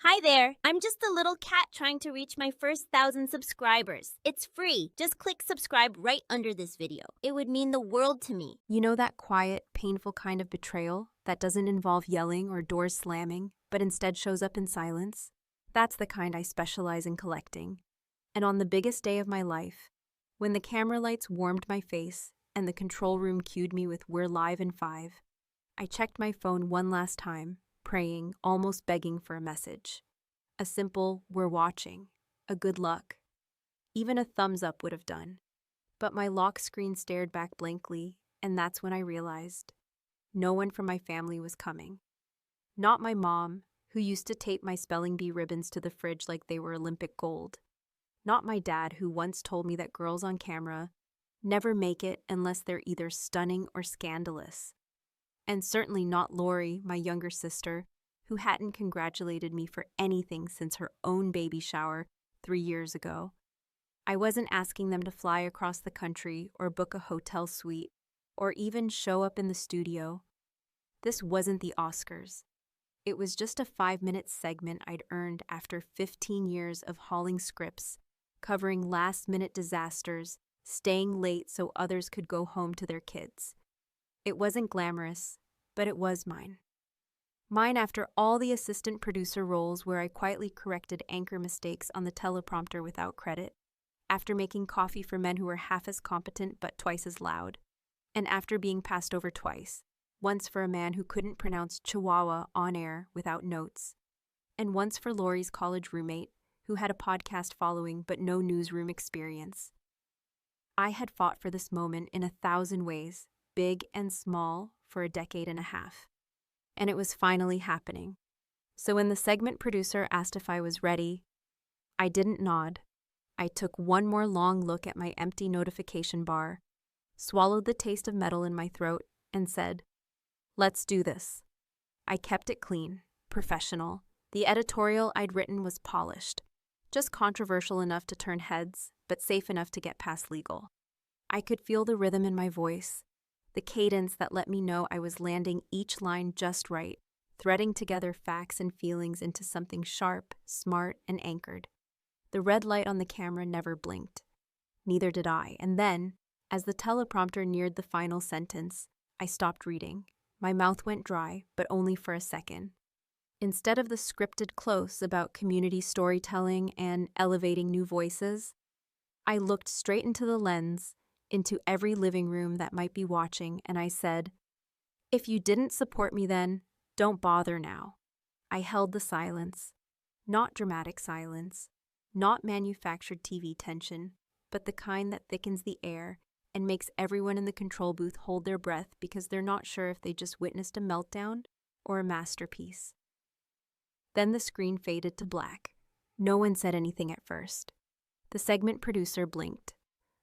Hi there. I'm just a little cat trying to reach my first 1,000 subscribers. It's free. Just click subscribe right under this video. It would mean the world to me. You know that quiet, painful kind of betrayal that doesn't involve yelling or doors slamming, but instead shows up in silence? That's the kind I specialize in collecting. And on the biggest day of my life, when the camera lights warmed my face and the control room cued me with "We're live in 5," I checked my phone one last time, praying, almost begging for a message. A simple "We're watching," a good luck. Even a thumbs up would have done. But my lock screen stared back blankly, and that's when I realized no one from my family was coming. Not my mom, who used to tape my spelling bee ribbons to the fridge like they were Olympic gold. Not my dad, who once told me that girls on camera never make it unless they're either stunning or scandalous. And certainly not Lori, my younger sister, who hadn't congratulated me for anything since her own baby shower 3 years ago. I wasn't asking them to fly across the country or book a hotel suite or even show up in the studio. This wasn't the Oscars. It was just a 5-minute segment I'd earned after 15 years of hauling scripts, covering last-minute disasters, staying late so others could go home to their kids. It wasn't glamorous, but it was mine. Mine after all the assistant producer roles where I quietly corrected anchor mistakes on the teleprompter without credit, after making coffee for men who were half as competent but twice as loud, and after being passed over twice, once for a man who couldn't pronounce Chihuahua on air without notes, and once for Lori's college roommate who had a podcast following but no newsroom experience. I had fought for this moment in 1,000 ways, big and small, for a decade and a half. And it was finally happening. So when the segment producer asked if I was ready, I didn't nod. I took one more long look at my empty notification bar, swallowed the taste of metal in my throat, and said, "Let's do this." I kept it clean, professional. The editorial I'd written was polished, just controversial enough to turn heads, but safe enough to get past legal. I could feel the rhythm in my voice, the cadence that let me know I was landing each line just right, threading together facts and feelings into something sharp, smart, and anchored. The red light on the camera never blinked. Neither did I. And then, as the teleprompter neared the final sentence, I stopped reading. My mouth went dry, but only for a second. Instead of the scripted close about community storytelling and elevating new voices, I looked straight into the lens, into every living room that might be watching, and I said, "If you didn't support me then, don't bother now." I held the silence. Not dramatic silence. Not manufactured TV tension, but the kind that thickens the air and makes everyone in the control booth hold their breath because they're not sure if they just witnessed a meltdown or a masterpiece. Then the screen faded to black. No one said anything at first. The segment producer blinked.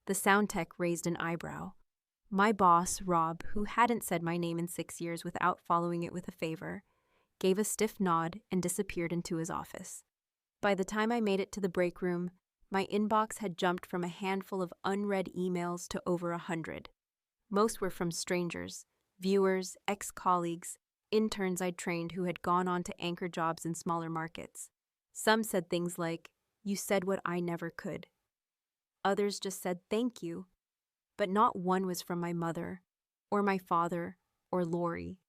The sound tech raised an eyebrow. My boss, Rob, who hadn't said my name in 6 years without following it with a favor, gave a stiff nod and disappeared into his office. By the time I made it to the break room, my inbox had jumped from a handful of unread emails to over 100. Most were from strangers, viewers, ex-colleagues, interns I'd trained who had gone on to anchor jobs in smaller markets. Some said things like, "You said what I never could." Others just said thank you, but not one was from my mother, or my father, or Lori.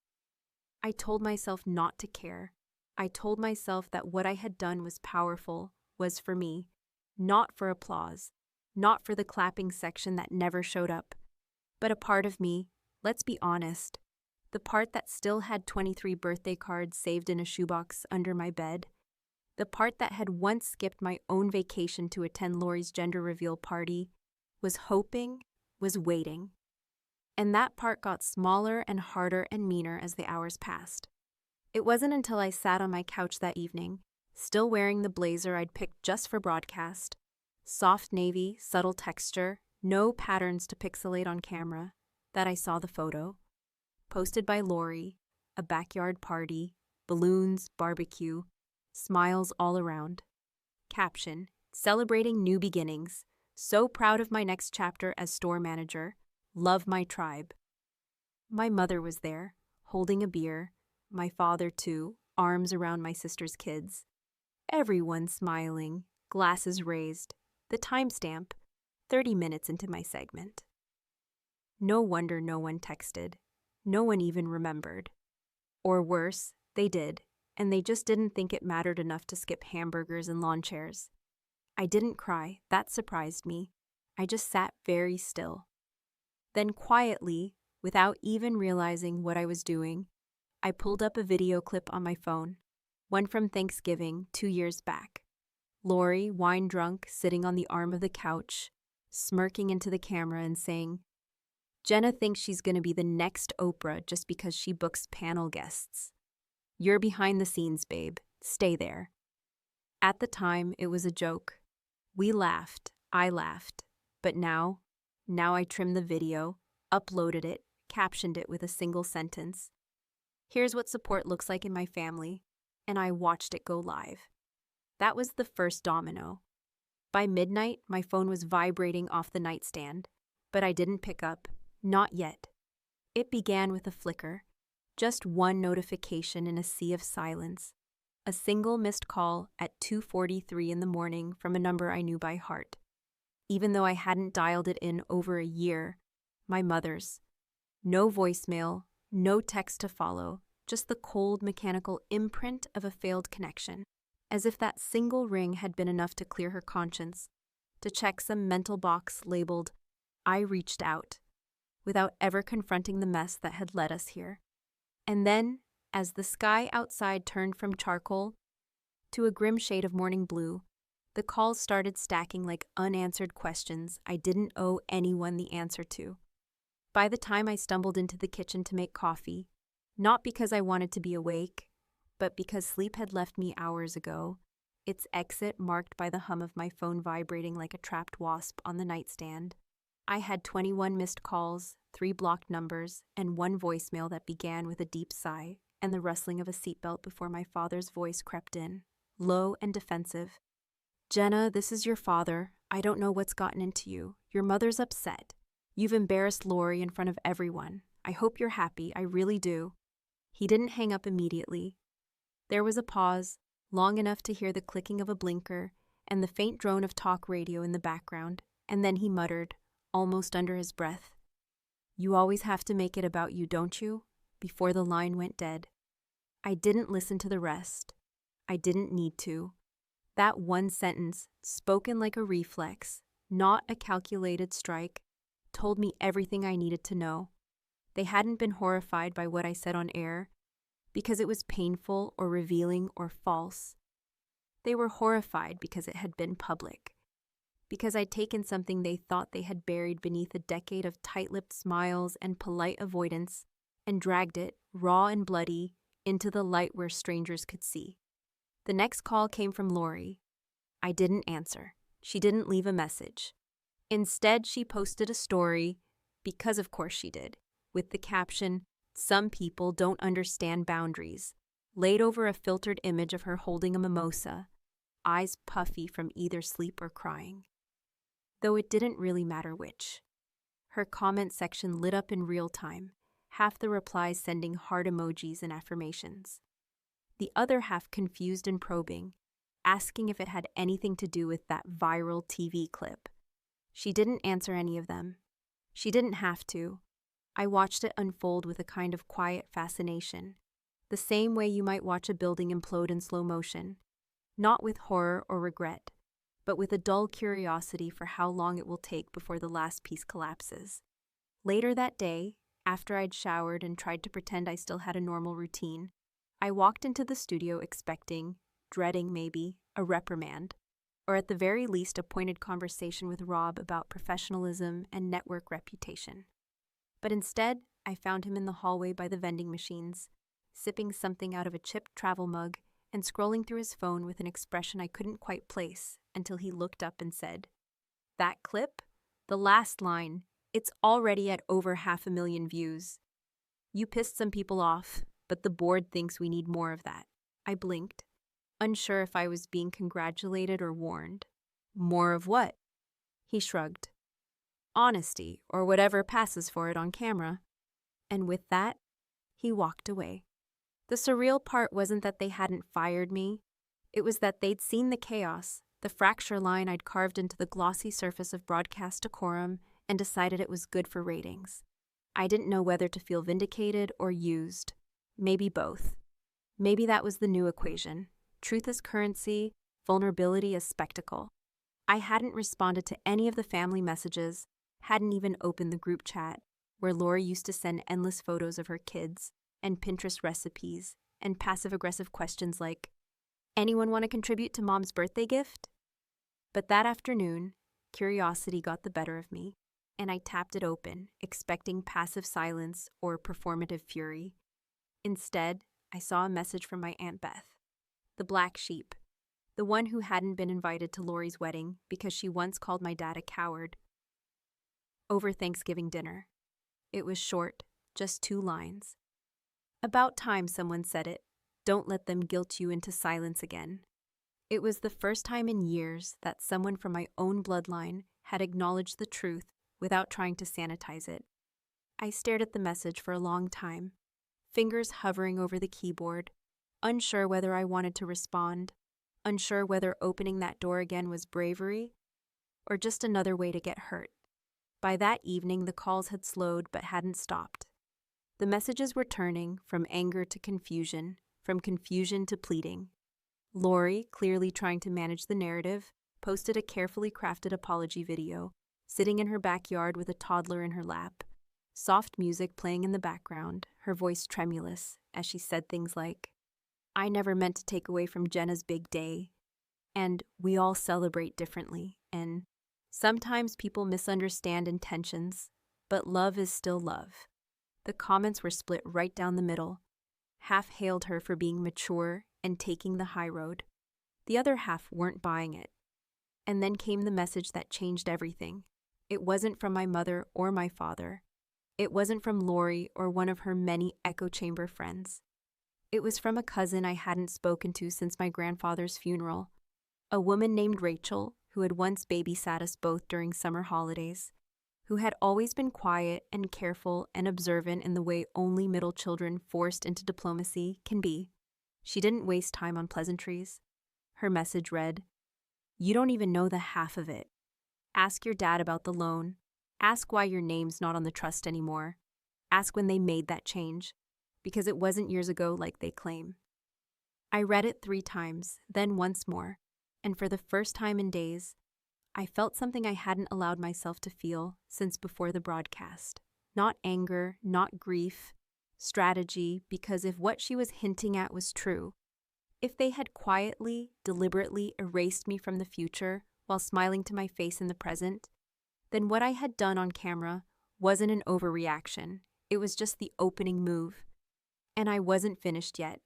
I told myself not to care. I told myself that what I had done was powerful, was for me, not for applause, not for the clapping section that never showed up, but a part of me, let's be honest, the part that still had 23 birthday cards saved in a shoebox under my bed, the part that had once skipped my own vacation to attend Lori's gender reveal party, was hoping, was waiting. And that part got smaller and harder and meaner as the hours passed. It wasn't until I sat on my couch that evening, still wearing the blazer I'd picked just for broadcast, soft navy, subtle texture, no patterns to pixelate on camera, that I saw the photo. Posted by Lori, a backyard party, balloons, barbecue, smiles all around. Caption, "Celebrating new beginnings. So proud of my next chapter as store manager. Love my tribe." My mother was there, holding a beer. My father, too, arms around my sister's kids. Everyone smiling, glasses raised, the timestamp, 30 minutes into my segment. No wonder no one texted. No one even remembered. Or worse, they did, and they just didn't think it mattered enough to skip hamburgers and lawn chairs. I didn't cry, that surprised me. I just sat very still. Then quietly, without even realizing what I was doing, I pulled up a video clip on my phone, one from Thanksgiving 2 years back. Lori, wine drunk, sitting on the arm of the couch, smirking into the camera and saying, "Jenna thinks she's going to be the next Oprah just because she books panel guests. You're behind the scenes, babe. Stay there." At the time, it was a joke. We laughed. I laughed. But now I trimmed the video, uploaded it, captioned it with a single sentence. Here's what support looks like in my family, and I watched it go live. That was the first domino. By midnight, my phone was vibrating off the nightstand, but I didn't pick up. Not yet. It began with a flicker, just one notification in a sea of silence. A single missed call at 2:43 in the morning from a number I knew by heart. Even though I hadn't dialed it in over a year, my mother's. No voicemail, no text to follow, just the cold mechanical imprint of a failed connection, as if that single ring had been enough to clear her conscience, to check some mental box labeled, "I reached out," without ever confronting the mess that had led us here. And then, as the sky outside turned from charcoal to a grim shade of morning blue, the calls started stacking like unanswered questions I didn't owe anyone the answer to. By the time I stumbled into the kitchen to make coffee, not because I wanted to be awake, but because sleep had left me hours ago, its exit marked by the hum of my phone vibrating like a trapped wasp on the nightstand, I had 21 missed calls, 3 blocked numbers, and 1 voicemail that began with a deep sigh and the rustling of a seatbelt before my father's voice crept in, low and defensive. "Jenna, this is your father. I don't know what's gotten into you. Your mother's upset. You've embarrassed Lori in front of everyone. I hope you're happy. I really do." He didn't hang up immediately. There was a pause, long enough to hear the clicking of a blinker and the faint drone of talk radio in the background, and then he muttered, almost under his breath, "You always have to make it about you, don't you?" before the line went dead. I didn't listen to the rest. I didn't need to. That one sentence, spoken like a reflex, not a calculated strike, told me everything I needed to know. They hadn't been horrified by what I said on air, because it was painful or revealing or false. They were horrified because it had been public, because I'd taken something they thought they had buried beneath a decade of tight-lipped smiles and polite avoidance and dragged it, raw and bloody, into the light where strangers could see. The next call came from Lori. I didn't answer. She didn't leave a message. Instead, she posted a story, because of course she did, with the caption, "Some people don't understand boundaries," laid over a filtered image of her holding a mimosa, eyes puffy from either sleep or crying. Though it didn't really matter which. Her comment section lit up in real time, half the replies sending heart emojis and affirmations. The other half confused and probing, asking if it had anything to do with that viral TV clip. She didn't answer any of them. She didn't have to. I watched it unfold with a kind of quiet fascination, the same way you might watch a building implode in slow motion, not with horror or regret, but with a dull curiosity for how long it will take before the last piece collapses. Later that day, after I'd showered and tried to pretend I still had a normal routine, I walked into the studio expecting, dreading maybe, a reprimand, or at the very least a pointed conversation with Rob about professionalism and network reputation. But instead, I found him in the hallway by the vending machines, sipping something out of a chipped travel mug and scrolling through his phone with an expression I couldn't quite place until he looked up and said, "That clip? The last line. It's already at over 500,000 views. You pissed some people off, but the board thinks we need more of that." I blinked, unsure if I was being congratulated or warned. "More of what?" He shrugged. "Honesty, or whatever passes for it on camera." And with that, he walked away. The surreal part wasn't that they hadn't fired me. It was that they'd seen the chaos, the fracture line I'd carved into the glossy surface of broadcast decorum, and decided it was good for ratings. I didn't know whether to feel vindicated or used. Maybe both. Maybe that was the new equation. Truth as currency, vulnerability as spectacle. I hadn't responded to any of the family messages, hadn't even opened the group chat, where Lori used to send endless photos of her kids, and Pinterest recipes, and passive-aggressive questions like, "Anyone want to contribute to Mom's birthday gift?" But that afternoon, curiosity got the better of me, and I tapped it open, expecting passive silence or performative fury. Instead, I saw a message from my Aunt Beth, the black sheep, the one who hadn't been invited to Lori's wedding because she once called my dad a coward. Over Thanksgiving dinner. It was short, just 2 lines. "About time someone said it. Don't let them guilt you into silence again." It was the first time in years that someone from my own bloodline had acknowledged the truth without trying to sanitize it. I stared at the message for a long time, fingers hovering over the keyboard, unsure whether I wanted to respond, unsure whether opening that door again was bravery or just another way to get hurt. By that evening, the calls had slowed but hadn't stopped. The messages were turning from anger to confusion, from confusion to pleading. Lori, clearly trying to manage the narrative, posted a carefully crafted apology video, sitting in her backyard with a toddler in her lap, soft music playing in the background, her voice tremulous as she said things like, "I never meant to take away from Jenna's big day," and "we all celebrate differently," and "sometimes people misunderstand intentions, but love is still love." The comments were split right down the middle. Half hailed her for being mature and taking the high road. The other half weren't buying it. And then came the message that changed everything. It wasn't from my mother or my father. It wasn't from Lori or one of her many echo chamber friends. It was from a cousin I hadn't spoken to since my grandfather's funeral, a woman named Rachel who had once babysat us both during summer holidays, who had always been quiet and careful and observant in the way only middle children forced into diplomacy can be. She didn't waste time on pleasantries. Her message read, "You don't even know the half of it. Ask your dad about the loan. Ask why your name's not on the trust anymore. Ask when they made that change, because it wasn't years ago like they claim." I read it 3 times, then once more, and for the first time in days, I felt something I hadn't allowed myself to feel since before the broadcast. Not anger, not grief, strategy, because if what she was hinting at was true, if they had quietly, deliberately erased me from the future while smiling to my face in the present, then what I had done on camera wasn't an overreaction. It was just the opening move. And I wasn't finished yet.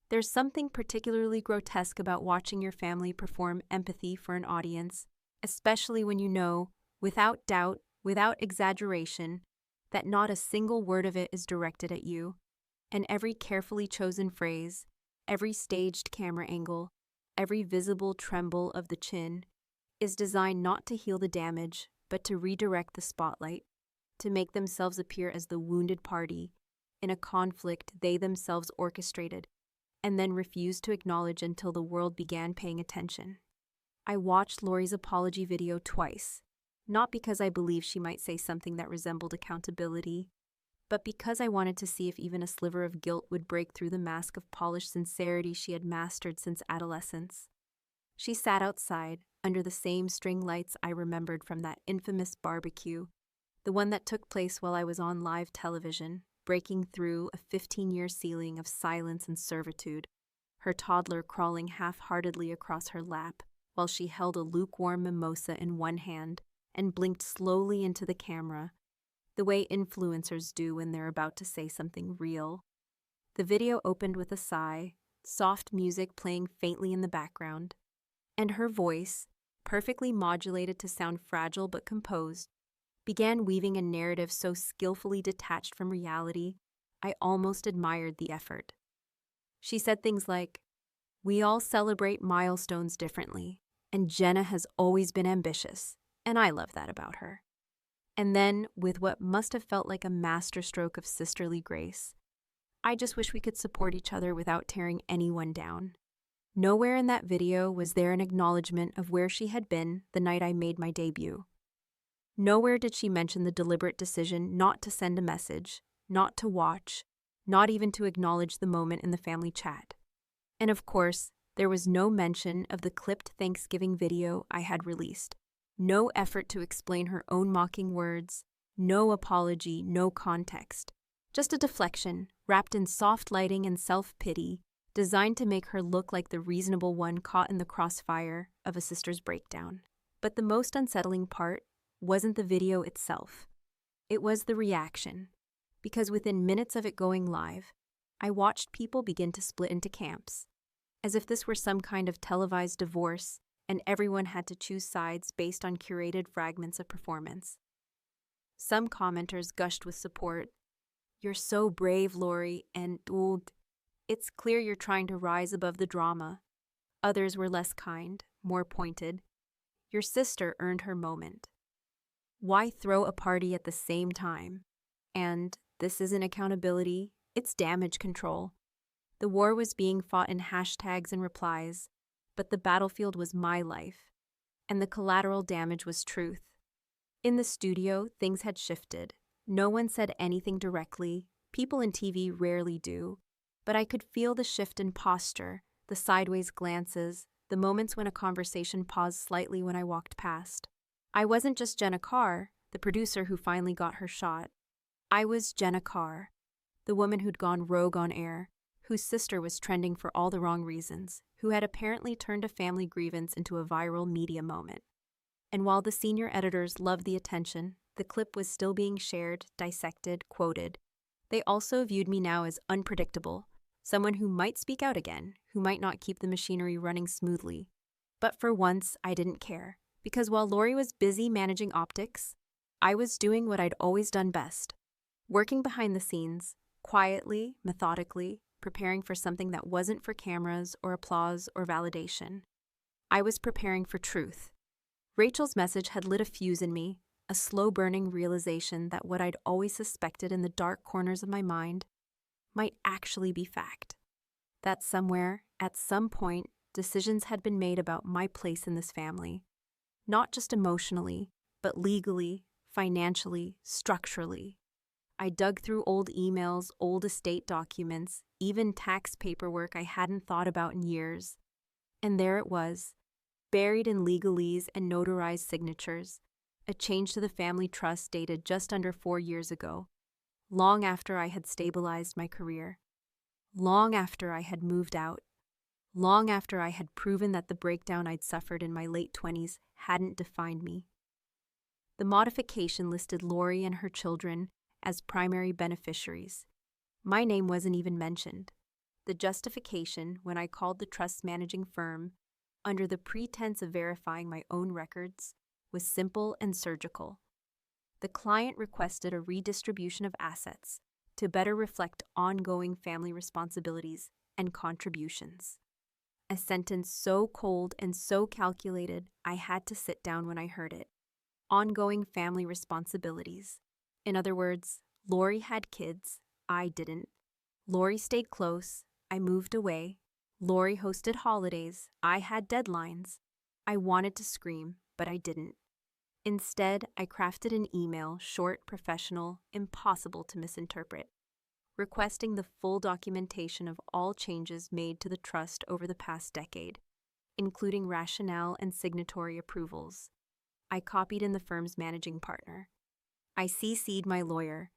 There's something particularly grotesque about watching your family perform empathy for an audience, especially when you know, without doubt, without exaggeration, that not a single word of it is directed at you, and every carefully chosen phrase, every staged camera angle, every visible tremble of the chin is designed not to heal the damage, but to redirect the spotlight, to make themselves appear as the wounded party in a conflict they themselves orchestrated, and then refused to acknowledge until the world began paying attention. I watched Lori's apology video twice, not because I believed she might say something that resembled accountability, but because I wanted to see if even a sliver of guilt would break through the mask of polished sincerity she had mastered since adolescence. She sat outside, under the same string lights I remembered from that infamous barbecue, the one that took place while I was on live television, breaking through a 15-year ceiling of silence and servitude, her toddler crawling half-heartedly across her lap while she held a lukewarm mimosa in one hand and blinked slowly into the camera, the way influencers do when they're about to say something real. The video opened with a sigh, soft music playing faintly in the background, and her voice, perfectly modulated to sound fragile but composed, began weaving a narrative so skillfully detached from reality, I almost admired the effort. She said things like, "We all celebrate milestones differently, and Jenna has always been ambitious, and I love that about her." And then, with what must have felt like a masterstroke of sisterly grace, "I just wish we could support each other without tearing anyone down." Nowhere in that video was there an acknowledgement of where she had been the night I made my debut. Nowhere did she mention the deliberate decision not to send a message, not to watch, not even to acknowledge the moment in the family chat. And of course, there was no mention of the clipped Thanksgiving video I had released. No effort to explain her own mocking words, no apology, no context. Just a deflection, wrapped in soft lighting and self-pity, designed to make her look like the reasonable one caught in the crossfire of a sister's breakdown. But the most unsettling part wasn't the video itself. It was the reaction. Because within minutes of it going live, I watched people begin to split into camps, as if this were some kind of televised divorce and everyone had to choose sides based on curated fragments of performance. Some commenters gushed with support. "You're so brave, Lori," and "It's clear you're trying to rise above the drama." Others were less kind, more pointed. "Your sister earned her moment. Why throw a party at the same time?" And "This isn't accountability, it's damage control." The war was being fought in hashtags and replies, but the battlefield was my life, and the collateral damage was truth. In the studio, things had shifted. No one said anything directly. People in TV rarely do. But I could feel the shift in posture, the sideways glances, the moments when a conversation paused slightly when I walked past. I wasn't just Jenna Carr, the producer who finally got her shot. I was Jenna Carr, the woman who'd gone rogue on air, whose sister was trending for all the wrong reasons, who had apparently turned a family grievance into a viral media moment. And while the senior editors loved the attention, the clip was still being shared, dissected, quoted. They also viewed me now as unpredictable, someone who might speak out again, who might not keep the machinery running smoothly. But for once, I didn't care, because while Lori was busy managing optics, I was doing what I'd always done best, working behind the scenes, quietly, methodically, preparing for something that wasn't for cameras or applause or validation. I was preparing for truth. Rachel's message had lit a fuse in me, a slow-burning realization that what I'd always suspected in the dark corners of my mind might actually be fact. That somewhere, at some point, decisions had been made about my place in this family. Not just emotionally, but legally, financially, structurally. I dug through old emails, old estate documents, even tax paperwork I hadn't thought about in years. And there it was, buried in legalese and notarized signatures, a change to the family trust dated just under 4 years ago, long after I had stabilized my career, long after I had moved out, long after I had proven that the breakdown I'd suffered in my late 20s hadn't defined me. The modification listed Lori and her children as primary beneficiaries. My name wasn't even mentioned. The justification, when I called the trust managing firm, under the pretense of verifying my own records, was simple and surgical. The client requested a redistribution of assets to better reflect ongoing family responsibilities and contributions. A sentence so cold and so calculated, I had to sit down when I heard it. Ongoing family responsibilities. In other words, Lori had kids, I didn't. Lori stayed close, I moved away. Lori hosted holidays, I had deadlines. I wanted to scream, but I didn't. Instead, I crafted an email, short, professional, impossible to misinterpret, requesting the full documentation of all changes made to the trust over the past decade, including rationale and signatory approvals. I copied in the firm's managing partner. I CC'd my lawyer.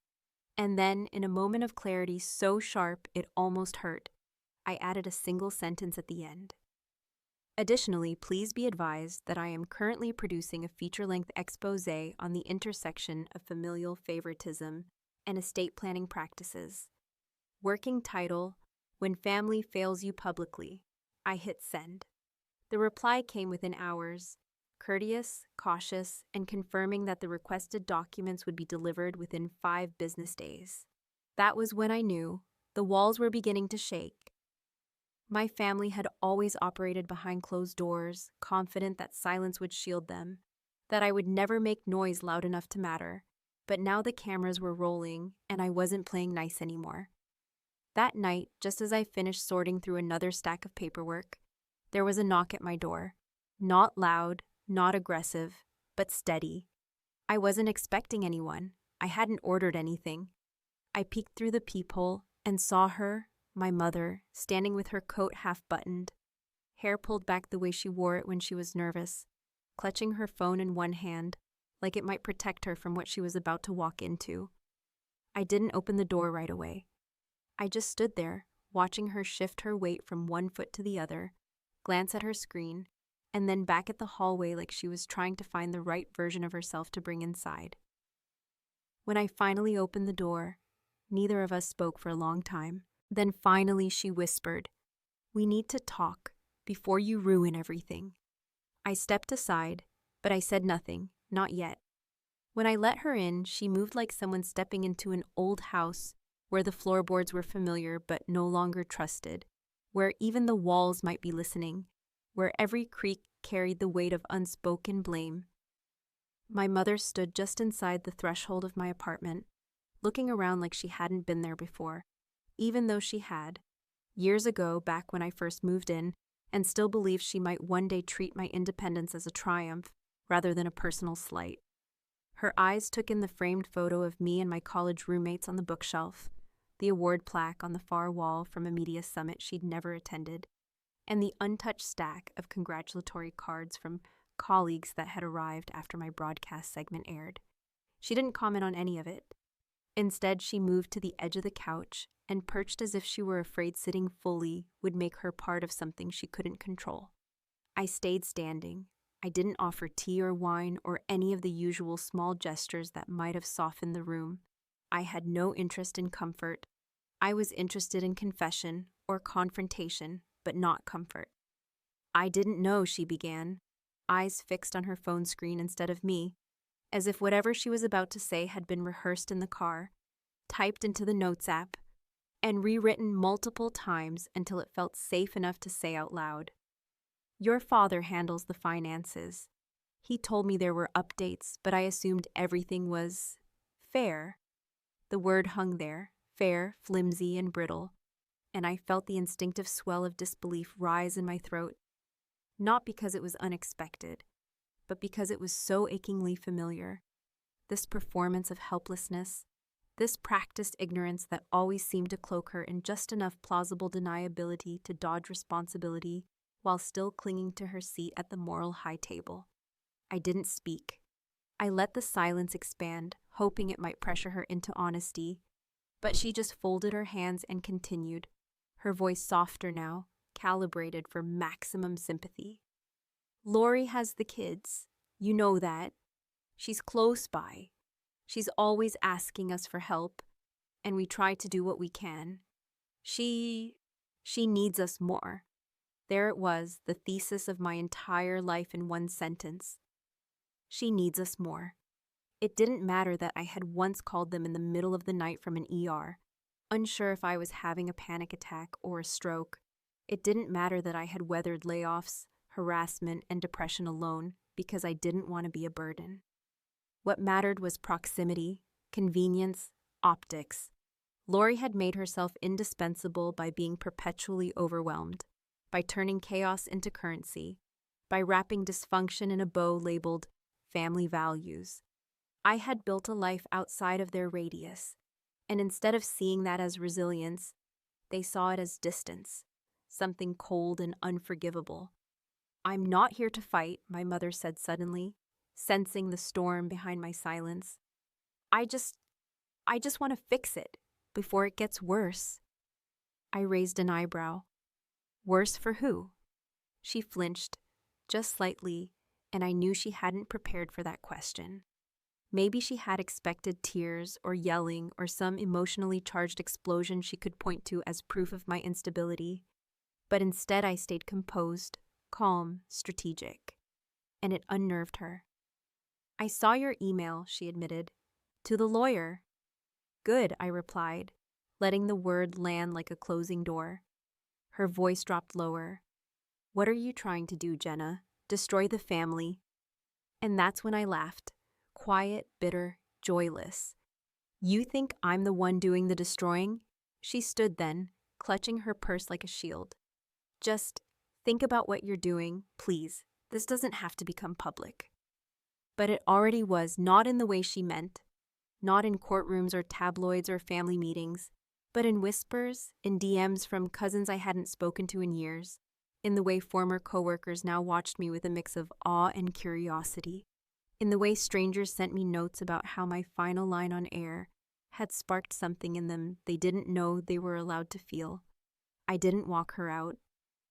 And then, in a moment of clarity so sharp it almost hurt, I added a single sentence at the end. Additionally, please be advised that I am currently producing a feature-length exposé on the intersection of familial favoritism and estate planning practices. Working title, When Family Fails You Publicly. I hit send. The reply came within hours, courteous, cautious, and confirming that the requested documents would be delivered within 5 business days. That was when I knew the walls were beginning to shake. My family had always operated behind closed doors, confident that silence would shield them, that I would never make noise loud enough to matter. But now the cameras were rolling, and I wasn't playing nice anymore. That night, just as I finished sorting through another stack of paperwork, There was a knock at my door. Not loud, not aggressive, but steady. I wasn't expecting anyone. I hadn't ordered anything. I peeked through the peephole and saw her, my mother, standing with her coat half buttoned, hair pulled back the way she wore it when she was nervous, clutching her phone in one hand, like it might protect her from what she was about to walk into. I didn't open the door right away. I just stood there, watching her shift her weight from one foot to the other, glance at her screen, and then back at the hallway like she was trying to find the right version of herself to bring inside. When I finally opened the door, neither of us spoke for a long time. Then finally she whispered, "We need to talk before you ruin everything." I stepped aside, but I said nothing, not yet. When I let her in, she moved like someone stepping into an old house where the floorboards were familiar but no longer trusted, where even the walls might be listening, where every creak carried the weight of unspoken blame. My mother stood just inside the threshold of my apartment, looking around like she hadn't been there before, even though she had, years ago back when I first moved in, and still believed she might one day treat my independence as a triumph rather than a personal slight. Her eyes took in the framed photo of me and my college roommates on the bookshelf, the award plaque on the far wall from a media summit she'd never attended, and the untouched stack of congratulatory cards from colleagues that had arrived after my broadcast segment aired. She didn't comment on any of it. Instead, she moved to the edge of the couch and perched as if she were afraid sitting fully would make her part of something she couldn't control. I stayed standing. I didn't offer tea or wine or any of the usual small gestures that might have softened the room. I had no interest in comfort. I was interested in confession or confrontation, but not comfort. "I didn't know," she began, eyes fixed on her phone screen instead of me, as if whatever she was about to say had been rehearsed in the car, typed into the notes app, and rewritten multiple times until it felt safe enough to say out loud. "Your father handles the finances. He told me there were updates, but I assumed everything was fair." The word hung there, fair, flimsy, and brittle, and I felt the instinctive swell of disbelief rise in my throat, not because it was unexpected, but because it was so achingly familiar. This performance of helplessness, this practiced ignorance that always seemed to cloak her in just enough plausible deniability to dodge responsibility while still clinging to her seat at the moral high table. I didn't speak. I let the silence expand, hoping it might pressure her into honesty, but she just folded her hands and continued, her voice softer now, calibrated for maximum sympathy. "Lori has the kids. You know that. She's close by. She's always asking us for help, and we try to do what we can. She needs us more." There it was, the thesis of my entire life in one sentence. She needs us more. It didn't matter that I had once called them in the middle of the night from an ER, unsure if I was having a panic attack or a stroke. It didn't matter that I had weathered layoffs, harassment, and depression alone because I didn't want to be a burden. What mattered was proximity, convenience, optics. Lori had made herself indispensable by being perpetually overwhelmed, by turning chaos into currency, by wrapping dysfunction in a bow labeled family values. I had built a life outside of their radius, and instead of seeing that as resilience, they saw it as distance, something cold and unforgivable. "I'm not here to fight," my mother said suddenly, sensing the storm behind my silence. I just want to fix it before it gets worse." I raised an eyebrow. "Worse for who?" She flinched, just slightly, and I knew she hadn't prepared for that question. Maybe she had expected tears or yelling or some emotionally charged explosion she could point to as proof of my instability. But instead I stayed composed, calm, strategic, and it unnerved her. "I saw your email," she admitted. "To the lawyer." "Good," I replied, letting the word land like a closing door. Her voice dropped lower. "What are you trying to do, Jenna? Destroy the family?" And that's when I laughed. Quiet, bitter, joyless. "You think I'm the one doing the destroying?" She stood then, clutching her purse like a shield. "Just Think about what you're doing, please. This doesn't have to become public. But it already was, not in the way she meant, not in courtrooms or tabloids or family meetings, but in whispers, in DMs from cousins I hadn't spoken to in years, in the way former coworkers now watched me with a mix of awe and curiosity, in the way strangers sent me notes about how my final line on air had sparked something in them they didn't know they were allowed to feel. I didn't walk her out.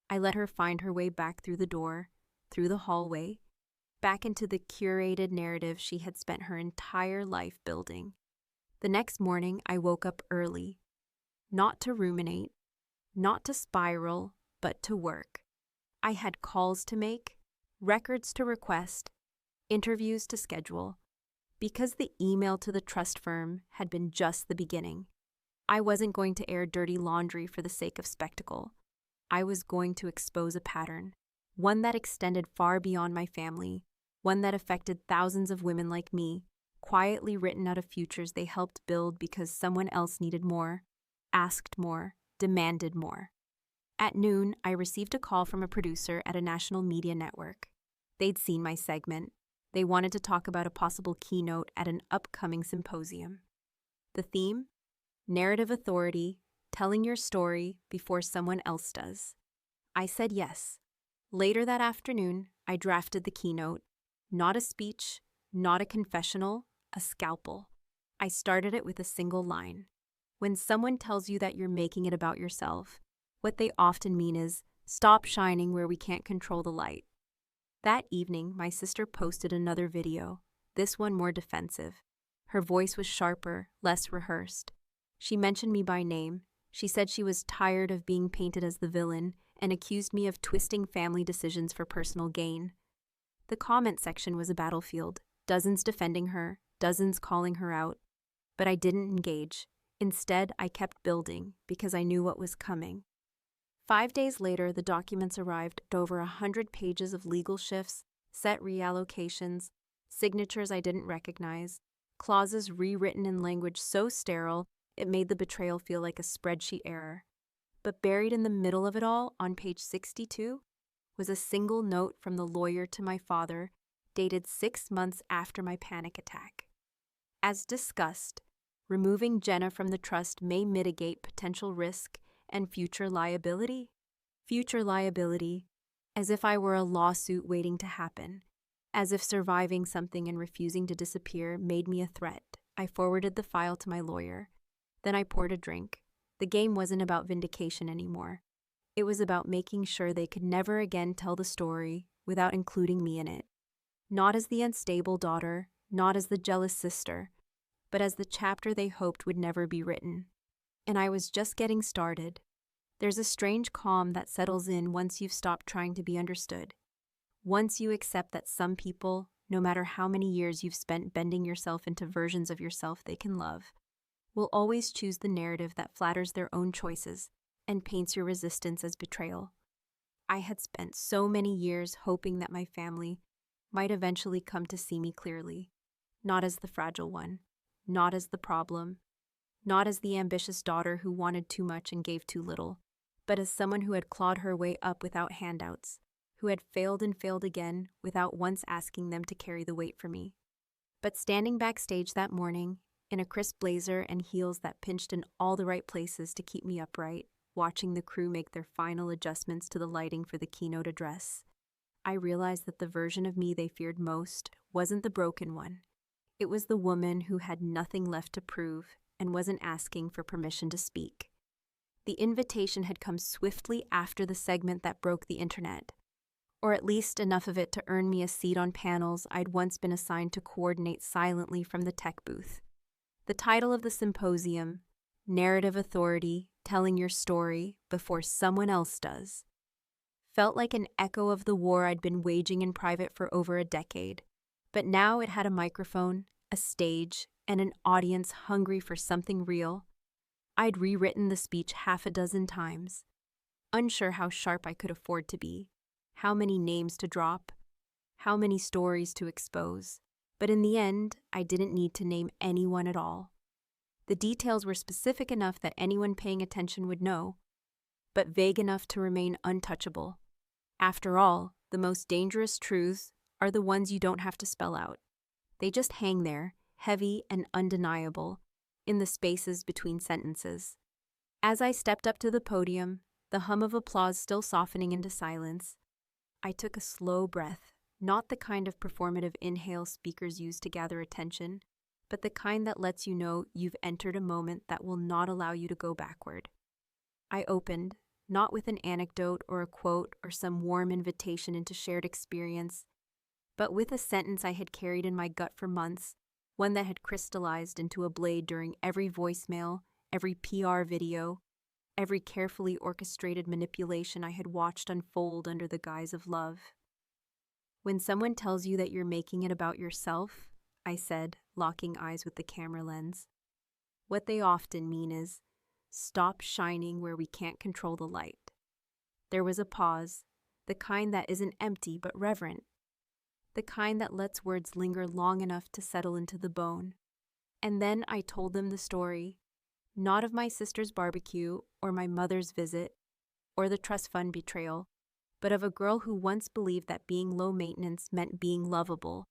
I let her find her way back through the door, through the hallway, back into the curated narrative she had spent her entire life building. The next morning, I woke up early, not to ruminate, not to spiral, but to work. I had calls to make, records to request, interviews to schedule, because the email to the trust firm had been just the beginning. I wasn't going to air dirty laundry for the sake of spectacle. I was going to expose a pattern, one that extended far beyond my family, one that affected thousands of women like me, quietly written out of futures they helped build because someone else needed more, asked more, demanded more. At noon, I received a call from a producer at a national media network. They'd seen my segment. They wanted to talk about a possible keynote at an upcoming symposium. The theme? Narrative authority, telling your story before someone else does. I said yes. Later that afternoon, I drafted the keynote. Not a speech, not a confessional, a scalpel. I started it with a single line. When someone tells you that you're making it about yourself, what they often mean is, stop shining where we can't control the light. That evening, my sister posted another video, this one more defensive. Her voice was sharper, less rehearsed. She mentioned me by name. She said she was tired of being painted as the villain and accused me of twisting family decisions for personal gain. The comment section was a battlefield, dozens defending her, dozens calling her out. But I didn't engage. Instead, I kept building because I knew what was coming. 5 days later, the documents arrived at over 100 pages of legal shifts, set reallocations, signatures I didn't recognize, clauses rewritten in language so sterile it made the betrayal feel like a spreadsheet error. But buried in the middle of it all, on page 62, was a single note from the lawyer to my father, dated 6 months after my panic attack. As discussed, removing Jenna from the trust may mitigate potential risk and future liability. Future liability, as if I were a lawsuit waiting to happen, as if surviving something and refusing to disappear made me a threat. I forwarded the file to my lawyer. Then I poured a drink. The game wasn't about vindication anymore. It was about making sure they could never again tell the story without including me in it. Not as the unstable daughter, not as the jealous sister, but as the chapter they hoped would never be written. And I was just getting started. There's a strange calm that settles in once you've stopped trying to be understood. Once you accept that some people, no matter how many years you've spent bending yourself into versions of yourself they can love, will always choose the narrative that flatters their own choices and paints your resistance as betrayal. I had spent so many years hoping that my family might eventually come to see me clearly, not as the fragile one, not as the problem, not as the ambitious daughter who wanted too much and gave too little, but as someone who had clawed her way up without handouts, who had failed and failed again without once asking them to carry the weight for me. But standing backstage that morning, in a crisp blazer and heels that pinched in all the right places to keep me upright, watching the crew make their final adjustments to the lighting for the keynote address, I realized that the version of me they feared most wasn't the broken one. It was the woman who had nothing left to prove and wasn't asking for permission to speak. The invitation had come swiftly after the segment that broke the internet, or at least enough of it to earn me a seat on panels I'd once been assigned to coordinate silently from the tech booth. The title of the symposium, Narrative Authority, Telling Your Story Before Someone Else Does, felt like an echo of the war I'd been waging in private for over a decade. But now it had a microphone, a stage, and an audience hungry for something real. I'd rewritten the speech 6 times, unsure how sharp I could afford to be, how many names to drop, how many stories to expose. But in the end, I didn't need to name anyone at all. The details were specific enough that anyone paying attention would know, but vague enough to remain untouchable. After all, the most dangerous truths are the ones you don't have to spell out. They just hang there, heavy and undeniable, in the spaces between sentences. As I stepped up to the podium, the hum of applause still softening into silence, I took a slow breath, not the kind of performative inhale speakers use to gather attention, but the kind that lets you know you've entered a moment that will not allow you to go backward. I opened, not with an anecdote or a quote or some warm invitation into shared experience, but with a sentence I had carried in my gut for months, one that had crystallized into a blade during every voicemail, every PR video, every carefully orchestrated manipulation I had watched unfold under the guise of love. When someone tells you that you're making it about yourself, I said, locking eyes with the camera lens, what they often mean is, stop shining where we can't control the light. There was a pause, the kind that isn't empty but reverent, the kind that lets words linger long enough to settle into the bone. And then I told them the story, not of my sister's barbecue or my mother's visit or the trust fund betrayal, but of a girl who once believed that being low maintenance meant being lovable,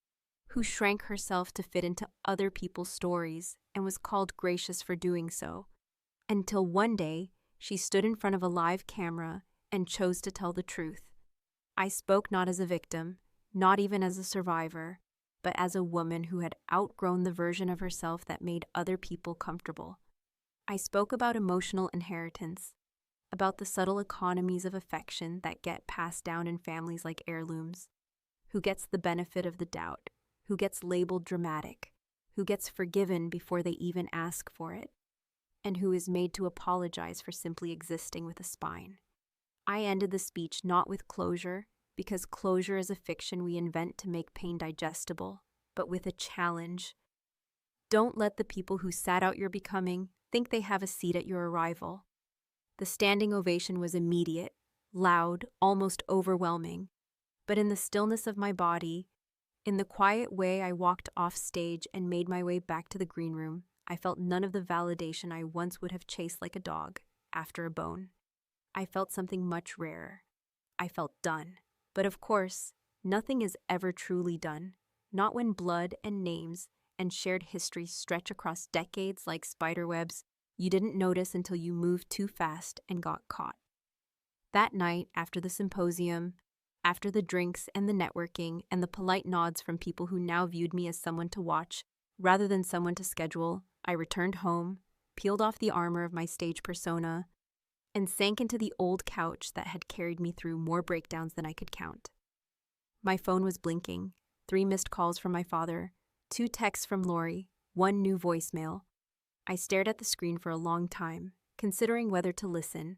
who shrank herself to fit into other people's stories and was called gracious for doing so, until one day she stood in front of a live camera and chose to tell the truth. I spoke not as a victim, not even as a survivor, but as a woman who had outgrown the version of herself that made other people comfortable. I spoke about emotional inheritance, about the subtle economies of affection that get passed down in families like heirlooms, who gets the benefit of the doubt, who gets labeled dramatic, who gets forgiven before they even ask for it, and who is made to apologize for simply existing with a spine. I ended the speech not with closure, because closure is a fiction we invent to make pain digestible, but with a challenge. Don't let the people who sat out your becoming think they have a seat at your arrival. The standing ovation was immediate, loud, almost overwhelming, but in the stillness of my body, in the quiet way I walked off stage and made my way back to the green room, I felt none of the validation I once would have chased like a dog after a bone. I felt something much rarer. I felt done. But of course, nothing is ever truly done, not when blood and names and shared history stretch across decades like spiderwebs you didn't notice until you moved too fast and got caught. That night, after the symposium, after the drinks and the networking and the polite nods from people who now viewed me as someone to watch rather than someone to schedule, I returned home, peeled off the armor of my stage persona, and sank into the old couch that had carried me through more breakdowns than I could count. My phone was blinking, 3 missed calls from my father, 2 texts from Lori, 1 new voicemail. I stared at the screen for a long time, considering whether to listen,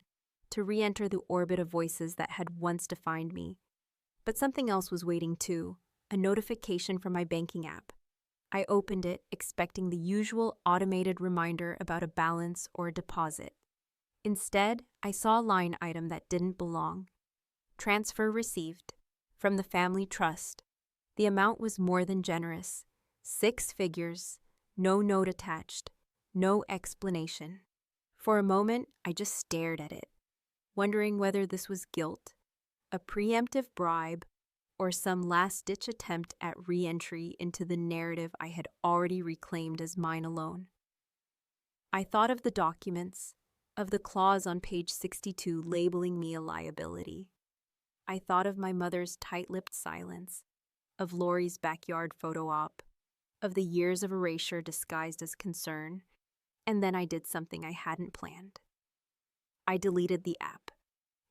to re-enter the orbit of voices that had once defined me. But something else was waiting too, a notification from my banking app. I opened it, expecting the usual automated reminder about a balance or a deposit. Instead, I saw a line item that didn't belong. Transfer received. From the family trust. The amount was more than generous. 6 figures, no note attached, no explanation. For a moment, I just stared at it, wondering whether this was guilt, a preemptive bribe, or some last-ditch attempt at re-entry into the narrative I had already reclaimed as mine alone. I thought of the documents, of the clause on page 62 labeling me a liability. I thought of my mother's tight-lipped silence, of Lori's backyard photo op, of the years of erasure disguised as concern, and then I did something I hadn't planned. I deleted the app,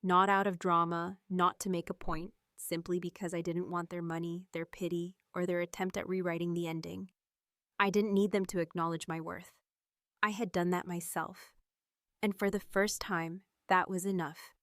not out of drama, not to make a point, simply because I didn't want their money, their pity, or their attempt at rewriting the ending. I didn't need them to acknowledge my worth. I had done that myself. And for the first time, that was enough.